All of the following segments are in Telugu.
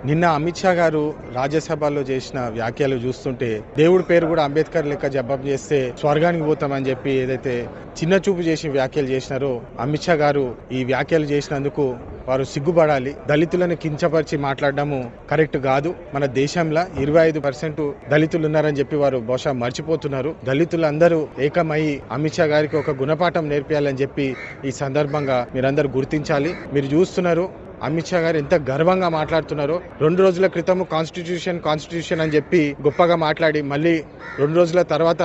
నిన్న అమిత్ షా గారు రాజ్యసభలో చేసిన వ్యాఖ్యలు చూస్తుంటే దేవుడి పేరు కూడా అంబేద్కర్ లెక్క జవాబు చేస్తే స్వర్గానికి పోతామని చెప్పి ఏదైతే చిన్న చూపు చేసి వ్యాఖ్యలు చేసినారో అమిత్ షా గారు ఈ వ్యాఖ్యలు చేసినందుకు వారు సిగ్గుపడాలి. దళితులను కించపరిచి మాట్లాడడము కరెక్ట్ కాదు. మన దేశంలో 25% దళితులు ఉన్నారని చెప్పి వారు బహుశా మర్చిపోతున్నారు. దళితులందరూ ఏకమై అమిత్ షా గారికి ఒక గుణపాఠం నేర్పియాలని చెప్పి ఈ సందర్భంగా మీరందరూ గుర్తించాలి. మీరు చూస్తున్నారు అమిత్ షా గారు ఎంత గర్వంగా మాట్లాడుతున్నారో. 2 రోజుల క్రితం కాన్స్టిట్యూషన్ అని చెప్పి గొప్పగా మాట్లాడి మళ్ళీ 2 రోజుల తర్వాత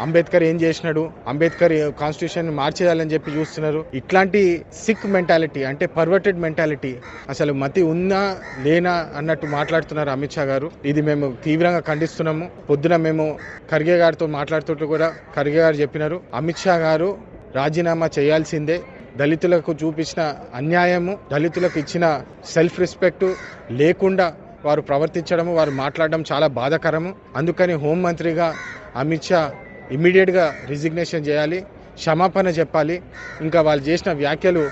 అంబేద్కర్ ఏం చేసినాడు, అంబేద్కర్ కాన్స్టిట్యూషన్ మార్చేయాలని చెప్పి చూస్తున్నారు. ఇట్లాంటి సిక్ మెంటాలిటీ, అంటే పర్వర్టెడ్ మెంటాలిటీ, అసలు మతి ఉన్నా లేనా అన్నట్టు మాట్లాడుతున్నారు అమిత్ షా గారు. ఇది మేము తీవ్రంగా ఖండిస్తున్నాము. పొద్దున మేము ఖర్గే గారితో మాట్లాడుతుంటూ కూడా ఖర్గే గారు చెప్పినారు అమిత్ షా గారు రాజీనామా చేయాల్సిందే. దళితులకు చూపించిన అన్యాయము, దళితులకు ఇచ్చిన సెల్ఫ్ రెస్పెక్ట్ లేకుండా వారు ప్రవర్తించడము, వారు మాట్లాడడం చాలా బాధాకరము. అందుకని హోంమంత్రిగా అమిత్ షా ఇమ్మీడియట్గా రిజిగ్నేషన్ చేయాలి, క్షమాపణ చెప్పాలి. ఇంకా వాళ్ళు చేసిన వ్యాఖ్యలు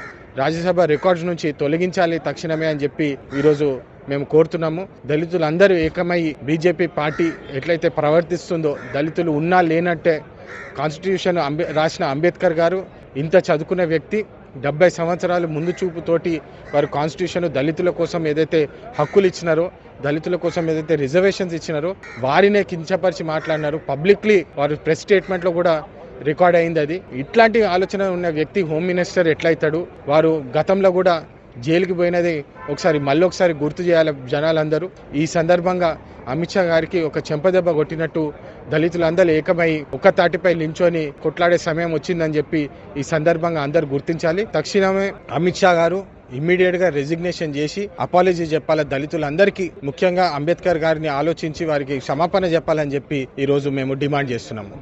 రాజ్యసభ రికార్డ్స్ నుంచి తొలగించాలి తక్షణమే అని చెప్పి ఈరోజు మేము కోరుతున్నాము. దళితులందరూ ఏకమై బీజేపీ పార్టీ ఎట్లయితే ప్రవర్తిస్తుందో, దళితులు ఉన్నా లేనట్టే కాన్స్టిట్యూషన్ రాసిన అంబేద్కర్ గారు ఇంత చదువుకున్న వ్యక్తి, 70 సంవత్సరాలు ముందు చూపుతోటి వారు కాన్స్టిట్యూషన్ దళితుల కోసం ఏదైతే హక్కులు ఇచ్చినారో, దళితుల కోసం ఏదైతే రిజర్వేషన్స్ ఇచ్చినారో వారినే కించపరిచి మాట్లాడినారు. పబ్లిక్లీ వారు ప్రెస్ స్టేట్మెంట్లో కూడా రికార్డ్ అయింది. అది ఇట్లాంటి ఆలోచన ఉన్న వ్యక్తి హోమ్ మినిస్టర్ ఎట్లయితాడు? వారు గతంలో కూడా జైలుకి పోయినది మళ్ళొకసారి గుర్తు చేయాలి జనాలందరూ. ఈ సందర్భంగా అమిత్ షా గారికి ఒక చెంపదెబ్బ కొట్టినట్టు దళితులందరూ ఏకమై ఒక తాటిపై నించొని కొట్లాడే సమయం వచ్చిందని చెప్పి ఈ సందర్భంగా అందరూ గుర్తించాలి. తక్షణమే అమిత్ షా గారు ఇమ్మీడియట్గా రెసిగ్నేషన్ చేసి అపాలజీ చెప్పాలి దళితులందరికీ. ముఖ్యంగా అంబేద్కర్ గారిని ఆలోచించి వారికి క్షమాపణ చెప్పాలని చెప్పి ఈరోజు మేము డిమాండ్ చేస్తున్నాము.